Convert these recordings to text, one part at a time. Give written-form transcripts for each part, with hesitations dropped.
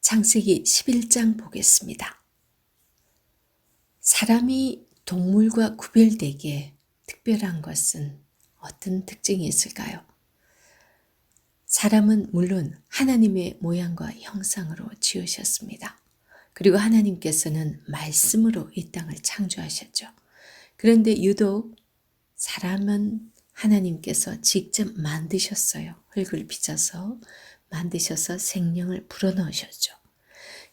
창세기 11장 보겠습니다. 사람이 동물과 구별되기에 특별한 것은 어떤 특징이 있을까요? 사람은 물론 하나님의 모양과 형상으로 지으셨습니다. 그리고 하나님께서는 말씀으로 이 땅을 창조하셨죠. 그런데 유독 사람은 하나님께서 직접 만드셨어요. 흙을 빚어서 만드셔서 생명을 불어넣으셨죠.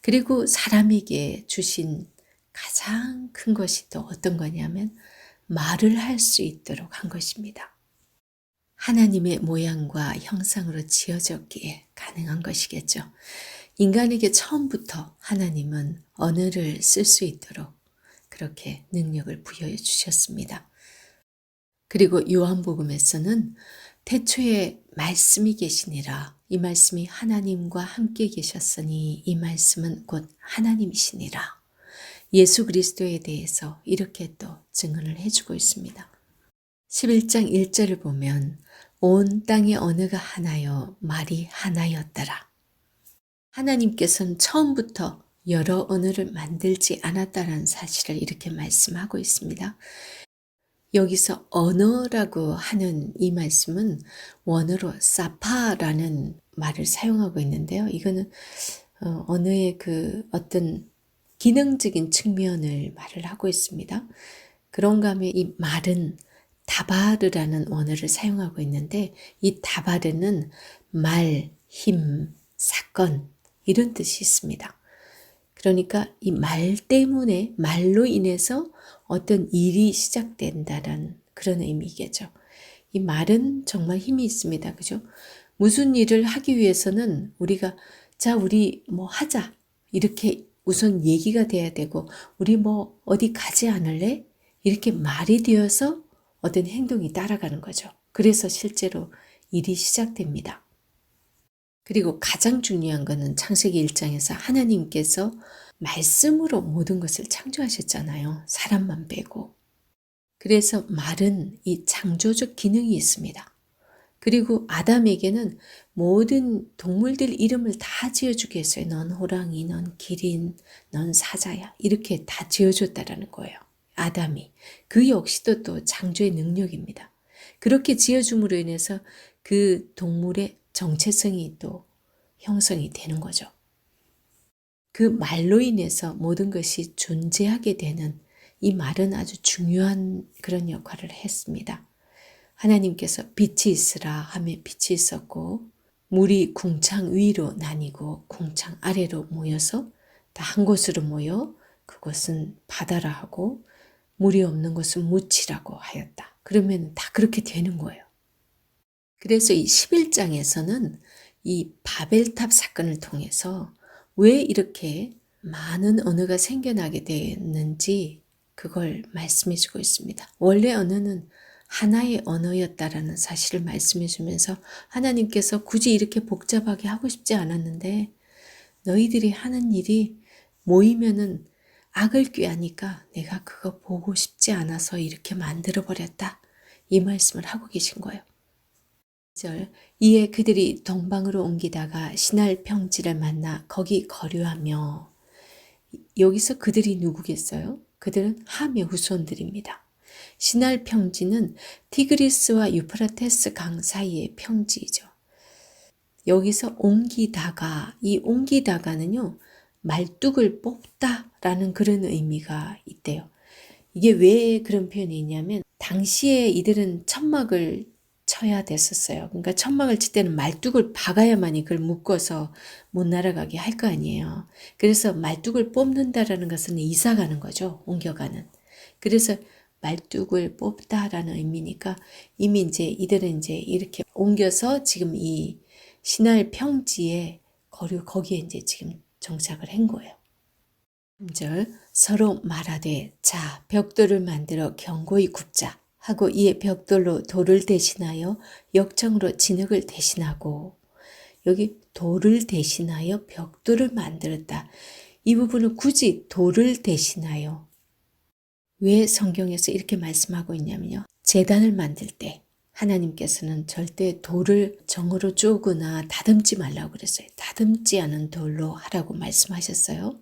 그리고 사람에게 주신 가장 큰 것이 또 어떤 거냐면 말을 할 수 있도록 한 것입니다. 하나님의 모양과 형상으로 지어졌기에 가능한 것이겠죠. 인간에게 처음부터 하나님은 언어를 쓸 수 있도록 그렇게 능력을 부여해 주셨습니다. 그리고 요한복음에서는 태초에 말씀이 계시니라, 이 말씀이 하나님과 함께 계셨으니 이 말씀은 곧 하나님이시니라. 예수 그리스도에 대해서 이렇게 또 증언을 해주고 있습니다. 11장 1절을 보면 온 땅의 언어가 하나여 말이 하나였더라. 하나님께서는 처음부터 여러 언어를 만들지 않았다는 사실을 이렇게 말씀하고 있습니다. 여기서 언어라고 하는 이 말씀은 원어로 사파라는 말을 사용하고 있는데요. 이거는 언어의 그 어떤 기능적인 측면을 말을 하고 있습니다. 그런가 하면 이 말은 다바르라는 원어를 사용하고 있는데 이 다바르는 말, 힘, 사건 이런 뜻이 있습니다. 그러니까 이 말 때문에 말로 인해서 어떤 일이 시작된다는 그런 의미겠죠. 이 말은 정말 힘이 있습니다. 그죠? 무슨 일을 하기 위해서는 우리가 자 우리 뭐 하자 이렇게 우선 얘기가 돼야 되고 우리 뭐 어디 가지 않을래? 이렇게 말이 되어서 어떤 행동이 따라가는 거죠. 그래서 실제로 일이 시작됩니다. 그리고 가장 중요한 것은 창세기 1장에서 하나님께서 말씀으로 모든 것을 창조하셨잖아요. 사람만 빼고. 그래서 말은 이 창조적 기능이 있습니다. 그리고 아담에게는 모든 동물들 이름을 다 지어주게 했어요. 넌 호랑이, 넌 기린, 넌 사자야. 이렇게 다 지어줬다라는 거예요. 아담이. 그 역시도 또 창조의 능력입니다. 그렇게 지어줌으로 인해서 그 동물의 정체성이 또 형성이 되는 거죠. 그 말로 인해서 모든 것이 존재하게 되는 이 말은 아주 중요한 그런 역할을 했습니다. 하나님께서 빛이 있으라 하며 빛이 있었고 물이 궁창 위로 나뉘고 궁창 아래로 모여서 다 한 곳으로 모여 그곳은 바다라 하고 물이 없는 곳은 무치라고 하였다. 그러면 다 그렇게 되는 거예요. 그래서 이 11장에서는 이 바벨탑 사건을 통해서 왜 이렇게 많은 언어가 생겨나게 됐는지 그걸 말씀해 주고 있습니다. 원래 언어는 하나의 언어였다라는 사실을 말씀해 주면서 하나님께서 굳이 이렇게 복잡하게 하고 싶지 않았는데 너희들이 하는 일이 모이면은 악을 꾀하니까 내가 그거 보고 싶지 않아서 이렇게 만들어 버렸다. 이 말씀을 하고 계신 거예요. 2절 이에 그들이 동방으로 옮기다가 시날 평지를 만나 거기 거류하며 여기서 그들이 누구겠어요? 그들은 함의 후손들입니다. 시날 평지는 티그리스와 유프라테스 강 사이의 평지이죠. 여기서 옮기다가 이 옮기다가는요 말뚝을 뽑다라는 그런 의미가 있대요. 이게 왜 그런 표현이 있냐면 당시에 이들은 천막을 쳐야 됐었어요. 그러니까 천막을 칠 때는 말뚝을 박아야만 이걸 묶어서 못 날아가게 할 거 아니에요. 그래서 말뚝을 뽑는다라는 것은 이사 가는 거죠. 옮겨가는. 그래서 말뚝을 뽑다라는 의미니까 이미 이제 이들은 이제 이렇게 옮겨서 지금 이 시날 평지에 거기에 이제 지금 정착을 한 거예요. 3절 서로 말하되 자 벽돌을 만들어 견고히 굽자 하고 이에 벽돌로 돌을 대신하여 역청으로 진흙을 대신하고 여기 돌을 대신하여 벽돌을 만들었다. 이 부분은 굳이 돌을 대신하여 왜 성경에서 이렇게 말씀하고 있냐면요. 제단을 만들 때 하나님께서는 절대 돌을 정으로 쪼거나 다듬지 말라고 그랬어요. 다듬지 않은 돌로 하라고 말씀하셨어요.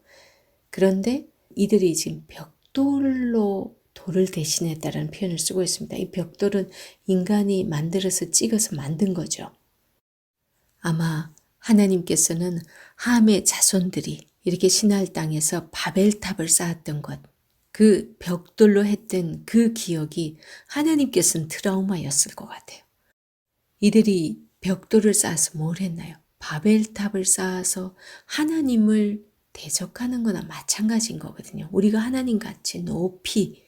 그런데 이들이 지금 벽돌로 돌을 대신했다라는 표현을 쓰고 있습니다. 이 벽돌은 인간이 만들어서 찍어서 만든 거죠. 아마 하나님께서는 함의 자손들이 이렇게 시날 땅에서 바벨탑을 쌓았던 것, 그 벽돌로 했던 그 기억이 하나님께서는 트라우마였을 것 같아요. 이들이 벽돌을 쌓아서 뭘 했나요? 바벨탑을 쌓아서 하나님을 대적하는 거나 마찬가지인 거거든요. 우리가 하나님 같이 높이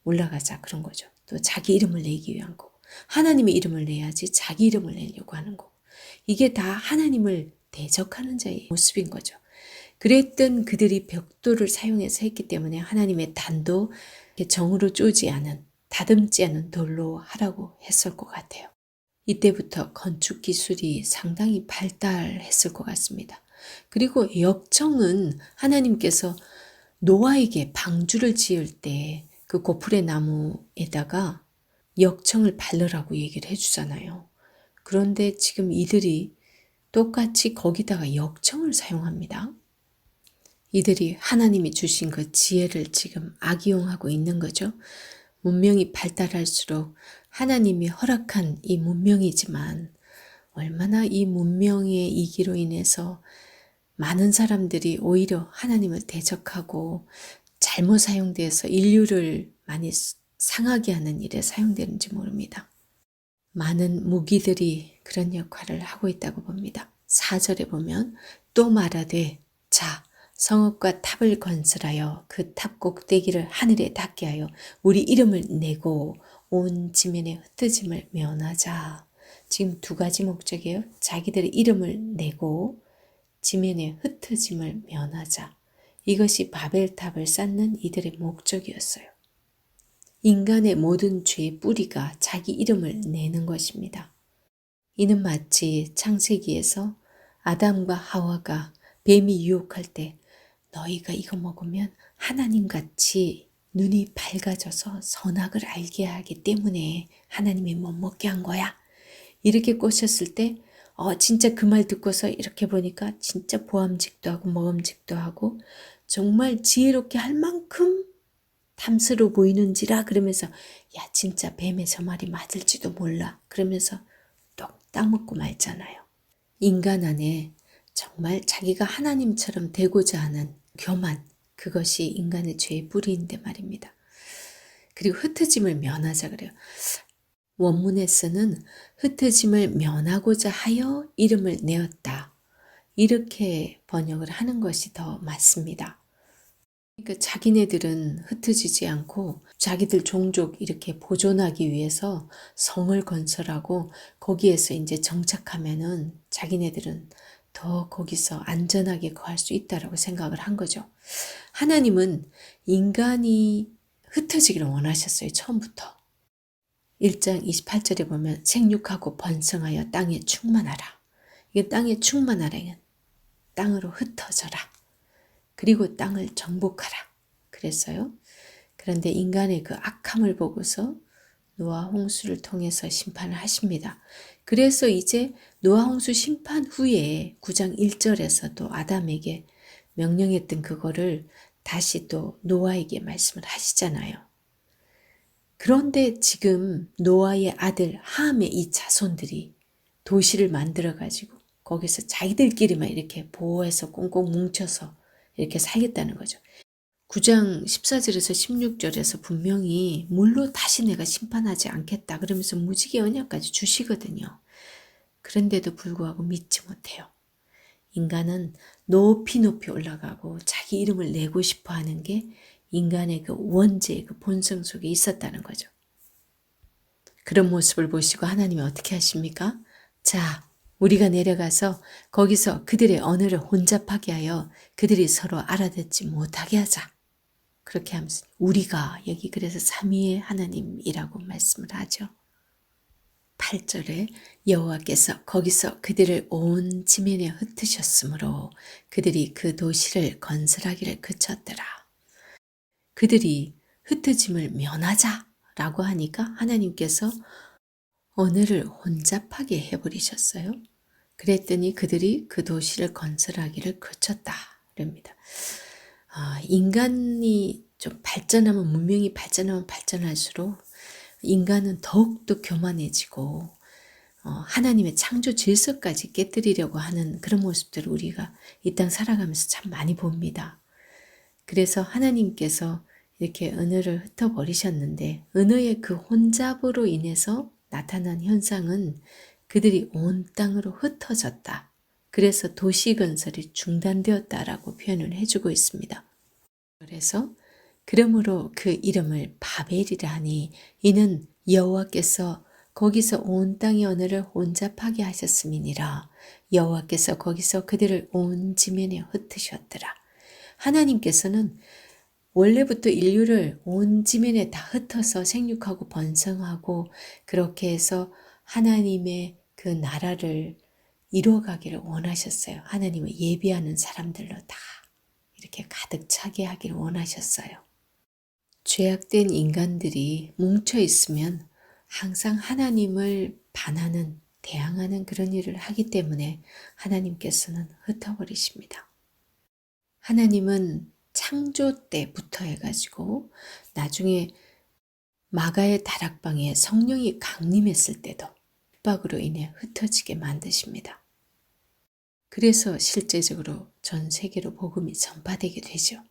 올라가자 그런 거죠. 또 자기 이름을 내기 위한 거고 하나님의 이름을 내야지 자기 이름을 내려고 하는 거고 이게 다 하나님을 대적하는 자의 모습인 거죠. 그랬던 그들이 벽돌을 사용해서 했기 때문에 하나님의 단도 정으로 쪼지 않은 다듬지 않은 돌로 하라고 했을 것 같아요. 이때부터 건축 기술이 상당히 발달했을 것 같습니다. 그리고 역청은 하나님께서 노아에게 방주를 지을 때 그 고프레 나무에다가 역청을 바르라고 얘기를 해주잖아요. 그런데 지금 이들이 똑같이 거기다가 역청을 사용합니다. 이들이 하나님이 주신 그 지혜를 지금 악용하고 있는 거죠. 문명이 발달할수록 하나님이 허락한 이 문명이지만 얼마나 이 문명의 이기로 인해서 많은 사람들이 오히려 하나님을 대적하고 잘못 사용돼서 인류를 많이 상하게 하는 일에 사용되는지 모릅니다. 많은 무기들이 그런 역할을 하고 있다고 봅니다. 4절에 보면 또 말하되 자 성읍과 탑을 건설하여 그 탑 꼭대기를 하늘에 닿게 하여 우리 이름을 내고 온 지면에 흩어짐을 면하자. 지금 두 가지 목적이에요. 자기들의 이름을 내고 지면에 흩어짐을 면하자. 이것이 바벨탑을 쌓는 이들의 목적이었어요. 인간의 모든 죄의 뿌리가 자기 이름을 내는 것입니다. 이는 마치 창세기에서 아담과 하와가 뱀이 유혹할 때 너희가 이거 먹으면 하나님같이 눈이 밝아져서 선악을 알게 하기 때문에 하나님이 못 먹게 한 거야. 이렇게 꼬셨을 때 진짜 그 말 듣고서 이렇게 보니까 진짜 보암직도 하고 먹음직도 하고 정말 지혜롭게 할 만큼 탐스러워 보이는지라 그러면서 야 진짜 뱀의 저 말이 맞을지도 몰라 그러면서 똑 따먹고 말잖아요. 인간 안에 정말 자기가 하나님처럼 되고자 하는 교만 그것이 인간의 죄의 뿌리인데 말입니다. 그리고 흩어짐을 면하자 그래요. 원문에서는 흩어짐을 면하고자 하여 이름을 내었다. 이렇게 번역을 하는 것이 더 맞습니다. 그러니까 자기네들은 흩어지지 않고 자기들 종족 이렇게 보존하기 위해서 성을 건설하고 거기에서 이제 정착하면은 자기네들은 더 거기서 안전하게 거할 수 있다라고 생각을 한 거죠. 하나님은 인간이 흩어지기를 원하셨어요. 처음부터. 1장 28절에 보면 생육하고 번성하여 땅에 충만하라. 이게 땅에 충만하라는 땅으로 흩어져라. 그리고 땅을 정복하라. 그랬어요. 그런데 인간의 그 악함을 보고서 노아 홍수를 통해서 심판을 하십니다. 그래서 이제 노아 홍수 심판 후에 9장 1절에서 또 아담에게 명령했던 그거를 다시 또 노아에게 말씀을 하시잖아요. 그런데 지금 노아의 아들 함의 이 자손들이 도시를 만들어가지고 거기서 자기들끼리만 이렇게 보호해서 꽁꽁 뭉쳐서 이렇게 살겠다는 거죠. 9장 14절에서 16절에서 분명히 물로 다시 내가 심판하지 않겠다 그러면서 무지개 언약까지 주시거든요. 그런데도 불구하고 믿지 못해요. 인간은 높이 높이 올라가고 자기 이름을 내고 싶어 하는 게 인간의 그 원죄의 그 본성 속에 있었다는 거죠. 그런 모습을 보시고 하나님이 어떻게 하십니까? 자, 우리가 내려가서 거기서 그들의 언어를 혼잡하게 하여 그들이 서로 알아듣지 못하게 하자. 그렇게 하면서 우리가 여기 그래서 삼위의 하나님이라고 말씀을 하죠. 8절에 여호와께서 거기서 그들을 온 지면에 흩으셨으므로 그들이 그 도시를 건설하기를 그쳤더라. 그들이 흩어짐을 면하자라고 하니까 하나님께서 언어를 혼잡하게 해버리셨어요. 그랬더니 그들이 그 도시를 건설하기를 그쳤다. 랍니다. 인간이 좀 발전하면, 문명이 발전하면 발전할수록 인간은 더욱더 교만해지고 하나님의 창조 질서까지 깨뜨리려고 하는 그런 모습들을 우리가 이 땅 살아가면서 참 많이 봅니다. 그래서 하나님께서 이렇게 언어를 흩어버리셨는데 언어의 그 혼잡으로 인해서 나타난 현상은 그들이 온 땅으로 흩어졌다. 그래서 도시 건설이 중단되었다라고 표현을 해주고 있습니다. 그래서 그러므로 그 이름을 바벨이라 하니 이는 여호와께서 거기서 온 땅의 언어를 혼잡하게 하셨음이니라. 여호와께서 거기서 그들을 온 지면에 흩으셨더라. 하나님께서는 원래부터 인류를 온 지면에 다 흩어서 생육하고 번성하고 그렇게 해서 하나님의 그 나라를 이루어가기를 원하셨어요. 하나님을 예비하는 사람들로 다 이렇게 가득 차게 하기를 원하셨어요. 죄악된 인간들이 뭉쳐 있으면 항상 하나님을 반하는, 대항하는 그런 일을 하기 때문에 하나님께서는 흩어버리십니다. 하나님은 창조 때부터 해가지고 나중에 마가의 다락방에 성령이 강림했을 때도 핍박으로 인해 흩어지게 만드십니다. 그래서 실제적으로 전 세계로 복음이 전파되게 되죠.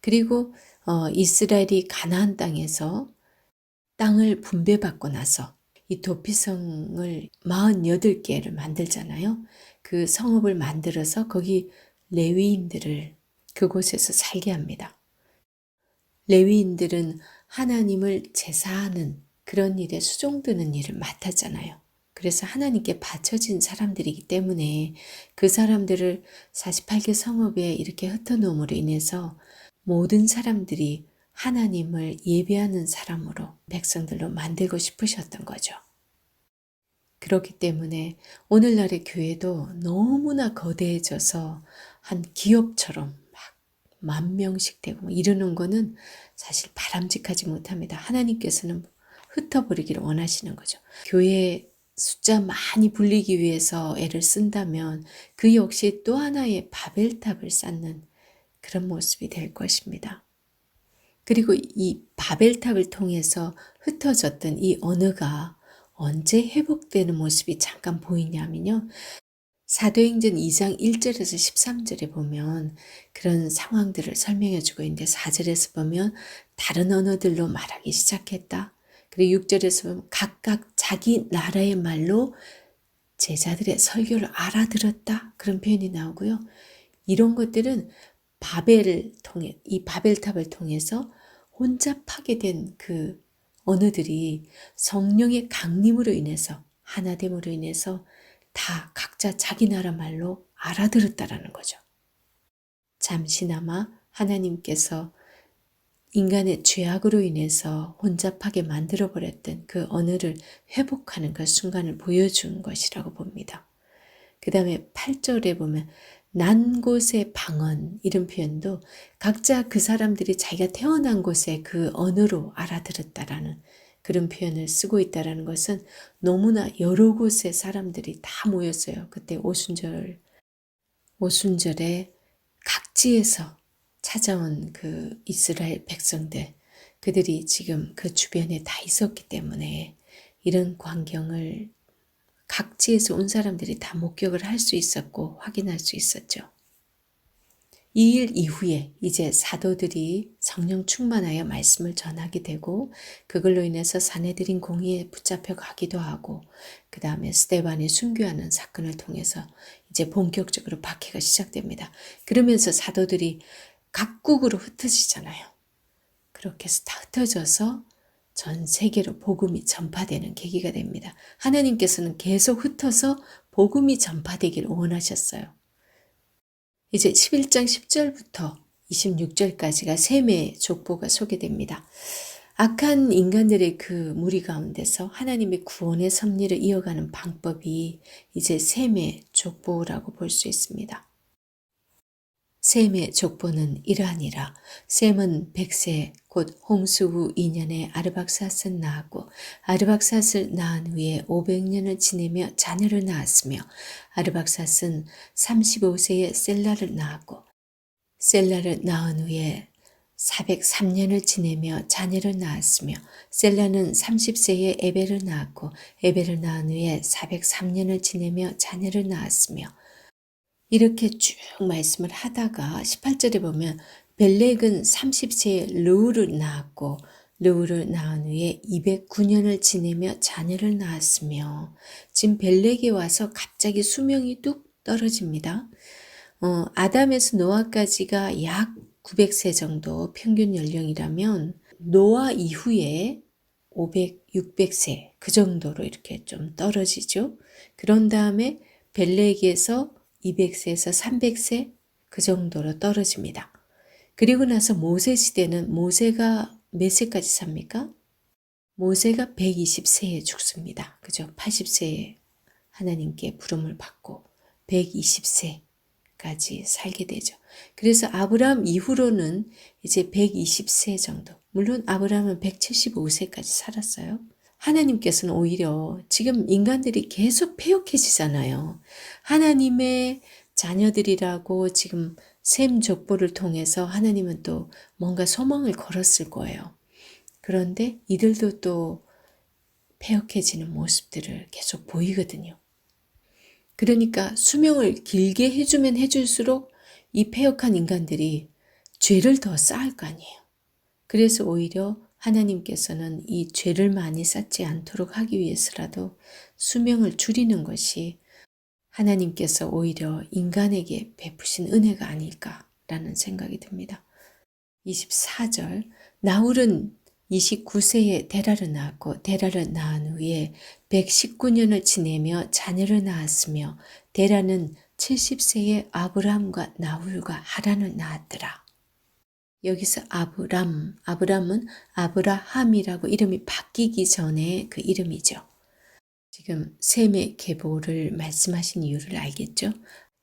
그리고 이스라엘이 가나안 땅에서 땅을 분배받고 나서 이 도피성을 48개를 만들잖아요. 그 성읍을 만들어서 거기 레위인들을 그곳에서 살게 합니다. 레위인들은 하나님을 제사하는 그런 일에 수종드는 일을 맡았잖아요. 그래서 하나님께 바쳐진 사람들이기 때문에 그 사람들을 48개 성읍에 이렇게 흩어놓음으로 인해서 모든 사람들이 하나님을 예배하는 사람으로 백성들로 만들고 싶으셨던 거죠. 그렇기 때문에 오늘날의 교회도 너무나 거대해져서 한 기업처럼 막 10,000명씩 되고 이러는 거는 사실 바람직하지 못합니다. 하나님께서는 흩어버리기를 원하시는 거죠. 교회 숫자 많이 불리기 위해서 애를 쓴다면 그 역시 또 하나의 바벨탑을 쌓는 그런 모습이 될 것입니다. 그리고 이 바벨탑을 통해서 흩어졌던 이 언어가 언제 회복되는 모습이 잠깐 보이냐면요. 사도행전 2장 1절에서 13절에 보면 그런 상황들을 설명해 주고 있는데 4절에서 보면 다른 언어들로 말하기 시작했다. 그리고 6절에서 보면 각각 자기 나라의 말로 제자들의 설교를 알아들었다. 그런 표현이 나오고요. 이런 것들은 이 바벨탑을 통해서 혼잡하게 된 그 언어들이 성령의 강림으로 인해서 하나됨으로 인해서 다 각자 자기 나라 말로 알아들었다라는 거죠. 잠시나마 하나님께서 인간의 죄악으로 인해서 혼잡하게 만들어버렸던 그 언어를 회복하는 그 순간을 보여준 것이라고 봅니다. 그 다음에 8절에 보면 난 곳의 방언 이런 표현도 각자 그 사람들이 자기가 태어난 곳의 그 언어로 알아들었다라는 그런 표현을 쓰고 있다는 것은 너무나 여러 곳의 사람들이 다 모였어요. 그때 오순절에 각지에서 찾아온 그 이스라엘 백성들, 그들이 지금 그 주변에 다 있었기 때문에 이런 광경을 각지에서 온 사람들이 다 목격을 할 수 있었고 확인할 수 있었죠. 이 일 이후에 이제 사도들이 성령 충만하여 말씀을 전하게 되고 그걸로 인해서 사내들인 공의에 붙잡혀 가기도 하고 그 다음에 스데반이 순교하는 사건을 통해서 이제 본격적으로 박해가 시작됩니다. 그러면서 사도들이 각국으로 흩어지잖아요. 그렇게 해서 다 흩어져서 전 세계로 복음이 전파되는 계기가 됩니다. 하나님께서는 계속 흩어서 복음이 전파되기를 원하셨어요. 이제 11장 10절부터 26절까지가 셈의 족보가 소개됩니다. 악한 인간들의 그 무리 가운데서 하나님의 구원의 섭리를 이어가는 방법이 이제 셈의 족보라고 볼 수 있습니다. 셈의 족보는 이러하니라. 셈은 100세 곧 홍수 후 2년에 아르박삿을 낳았고 아르박삿을 낳은 후에 500년을 지내며 자녀를 낳았으며 아르박삿은 35세에 셀라를 낳았고 셀라를 낳은 후에 403년을 지내며 자녀를 낳았으며 셀라는 30세에 에벨을 낳았고 에벨을 낳은 후에 403년을 지내며 자녀를 낳았으며 이렇게 쭉 말씀을 하다가 18절에 보면 벨렉은 30세에 르우를 낳았고 르우를 낳은 후에 209년을 지내며 자녀를 낳았으며 지금 벨렉에 와서 갑자기 수명이 뚝 떨어집니다. 아담에서 노아까지가 약 900세 정도 평균 연령이라면 노아 이후에 500, 600세 그 정도로 이렇게 좀 떨어지죠. 그런 다음에 벨렉에서 200세에서 300세 그 정도로 떨어집니다. 그리고 나서 모세 시대는 모세가 몇 세까지 삽니까? 모세가 120세에 죽습니다. 그죠? 80세에 하나님께 부름을 받고 120세까지 살게 되죠. 그래서 아브라함 이후로는 이제 120세 정도. 물론 아브라함은 175세까지 살았어요. 하나님께서는 오히려 지금 인간들이 계속 패역해지잖아요. 하나님의 자녀들이라고 지금 셈 족보를 통해서 하나님은 또 뭔가 소망을 걸었을 거예요. 그런데 이들도 또 패역해지는 모습들을 계속 보이거든요. 그러니까 수명을 길게 해주면 해줄수록 이 패역한 인간들이 죄를 더 쌓을 거 아니에요. 그래서 오히려 하나님께서는 이 죄를 많이 쌓지 않도록 하기 위해서라도 수명을 줄이는 것이 하나님께서 오히려 인간에게 베푸신 은혜가 아닐까라는 생각이 듭니다. 24절 나홀은 29세에 데라를 낳았고 데라를 낳은 후에 119년을 지내며 자녀를 낳았으며 데라는 70세에 아브람과 나홀과 하란을 낳았더라. 여기서 아브람은 아브라함이라고 이름이 바뀌기 전에 그 이름이죠. 지금 셈의 계보를 말씀하신 이유를 알겠죠?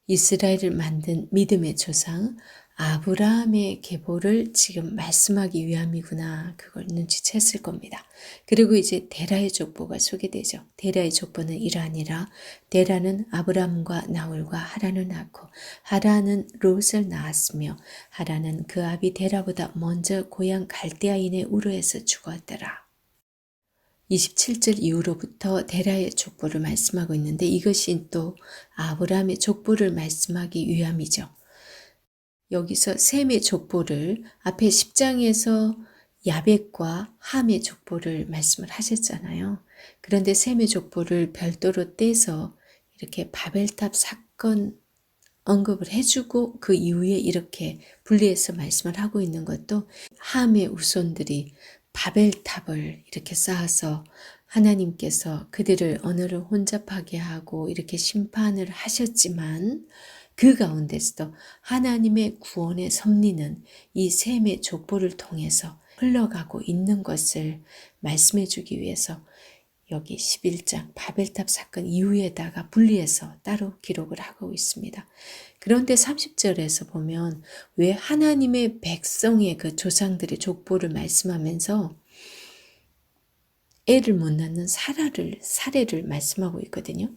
이스라엘을 만든 믿음의 조상 아브라함의 계보를 지금 말씀하기 위함이구나. 그걸 눈치챘을 겁니다. 그리고 이제 데라의 족보가 소개되죠. 데라의 족보는 이러하니라. 데라는 아브라함과 나홀과 하란을 낳고 하란은 롯을 낳았으며 하란은 그 아비 데라보다 먼저 고향 갈대아인의 우르에서 죽었더라. 27절 이후로부터 데라의 족보를 말씀하고 있는데 이것이 또 아브라함의 족보를 말씀하기 위함이죠. 여기서 셈의 족보를 앞에 10장에서 야벳과 함의 족보를 말씀을 하셨잖아요. 그런데 셈의 족보를 별도로 떼서 이렇게 바벨탑 사건 언급을 해주고 그 이후에 이렇게 분리해서 말씀을 하고 있는 것도 함의 후손들이 바벨탑을 이렇게 쌓아서 하나님께서 그들을 언어를 혼잡하게 하고 이렇게 심판을 하셨지만 그 가운데서도 하나님의 구원의 섭리는 이 셈의 족보를 통해서 흘러가고 있는 것을 말씀해 주기 위해서 여기 11장 바벨탑 사건 이후에다가 분리해서 따로 기록을 하고 있습니다. 그런데 30절에서 보면 왜 하나님의 백성의 그 조상들의 족보를 말씀하면서 애를 못 낳는 사례를 말씀하고 있거든요.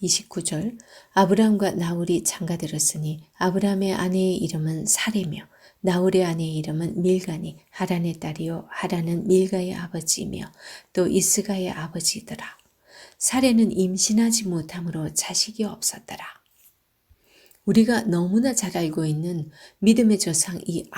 29절 아브라함과 나홀이 장가들었으니 아브라함의 아내의 이름은 사레며 나홀의 아내의 이름은 밀가니 하란의 딸이요 하란은 밀가의 아버지이며 또 이스가의 아버지더라. 사레는 임신하지 못함으로 자식이 없었더라. 우리가 너무나 잘 알고 있는 믿음의 조상 이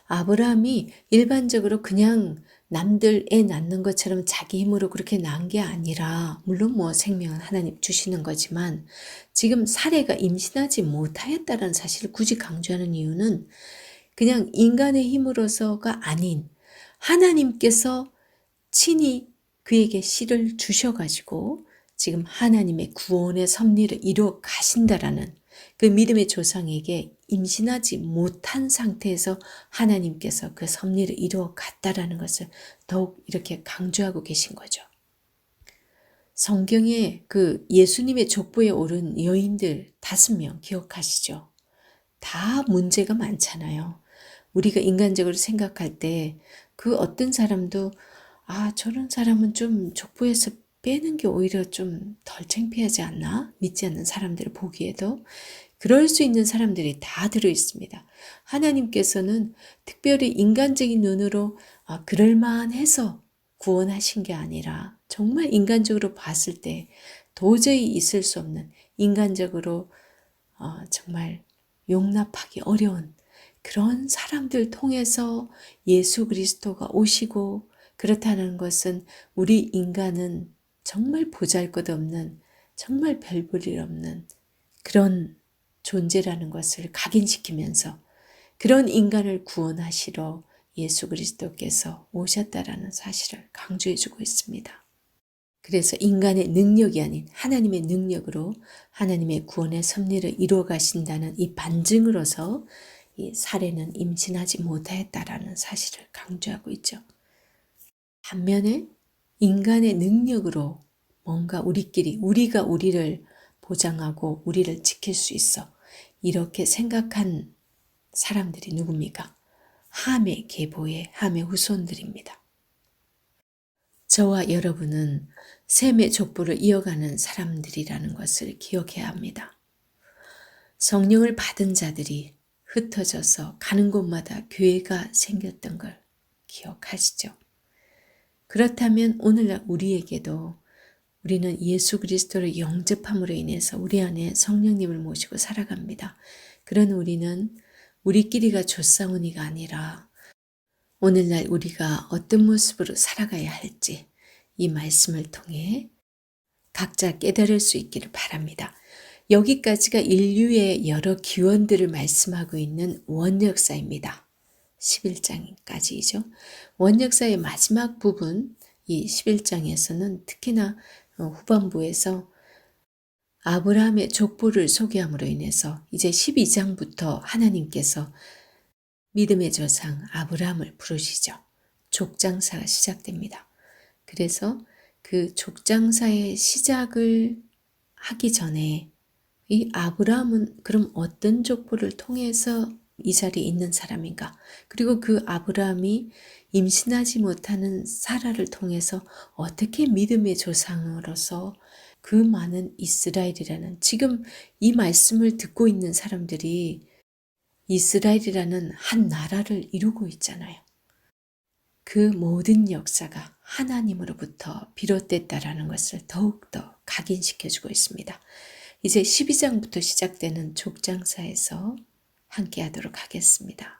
아브라함이 일반적으로 그냥 남들 애 낳는 것처럼 자기 힘으로 그렇게 낳은 게 아니라 물론 뭐 생명은 하나님 주시는 거지만 지금 사례가 임신하지 못하였다는 사실을 굳이 강조하는 이유는 그냥 인간의 힘으로서가 아닌 하나님께서 친히 그에게 씨를 주셔가지고 지금 하나님의 구원의 섭리를 이루어 가신다라는 그 믿음의 조상에게 임신하지 못한 상태에서 하나님께서 그 섭리를 이루어 갔다라는 것을 더욱 이렇게 강조하고 계신 거죠. 성경에 그 예수님의 족보에 오른 여인들 5명 기억하시죠? 다 문제가 많잖아요. 우리가 인간적으로 생각할 때 그 어떤 사람도 저런 사람은 좀 족보에서 빼는 게 오히려 좀 덜 창피하지 않나? 믿지 않는 사람들을 보기에도 그럴 수 있는 사람들이 다 들어 있습니다. 하나님께서는 특별히 인간적인 눈으로 그럴만해서 구원하신 게 아니라 정말 인간적으로 봤을 때 도저히 있을 수 없는 인간적으로 정말 용납하기 어려운 그런 사람들 통해서 예수 그리스도가 오시고 그렇다는 것은 우리 인간은 정말 보잘것없는 정말 별 볼 일 없는 그런 존재라는 것을 각인시키면서 그런 인간을 구원하시러 예수 그리스도께서 오셨다라는 사실을 강조해주고 있습니다. 그래서 인간의 능력이 아닌 하나님의 능력으로 하나님의 구원의 섭리를 이루어 가신다는 이 반증으로서 이 사례는 임신하지 못하였다라는 사실을 강조하고 있죠. 반면에 인간의 능력으로 뭔가 우리가 우리를 보장하고 우리를 지킬 수 있어 이렇게 생각한 사람들이 누굽니까? 함의 계보의 함의 후손들입니다. 저와 여러분은 셈의 족보를 이어가는 사람들이라는 것을 기억해야 합니다. 성령을 받은 자들이 흩어져서 가는 곳마다 교회가 생겼던 걸 기억하시죠? 그렇다면 오늘날 우리에게도 우리는 예수 그리스도를 영접함으로 인해서 우리 안에 성령님을 모시고 살아갑니다. 그런 우리는 우리끼리가 조상훈이가 아니라 오늘날 우리가 어떤 모습으로 살아가야 할지 이 말씀을 통해 각자 깨달을 수 있기를 바랍니다. 여기까지가 인류의 여러 기원들을 말씀하고 있는 원역사입니다. 11장까지이죠. 원역사의 마지막 부분 이 11장에서는 특히나 후반부에서 아브라함의 족보를 소개함으로 인해서 이제 12장부터 하나님께서 믿음의 조상 아브라함을 부르시죠. 족장사가 시작됩니다. 그래서 그 족장사의 시작을 하기 전에 이 아브라함은 그럼 어떤 족보를 통해서 이 자리에 있는 사람인가? 그리고 그 아브라함이 임신하지 못하는 사라를 통해서 어떻게 믿음의 조상으로서 그 많은 이스라엘이라는 지금 이 말씀을 듣고 있는 사람들이 이스라엘이라는 한 나라를 이루고 있잖아요. 그 모든 역사가 하나님으로부터 비롯됐다라는 것을 더욱더 각인시켜주고 있습니다. 이제 12장부터 시작되는 족장사에서 함께 하도록 하겠습니다.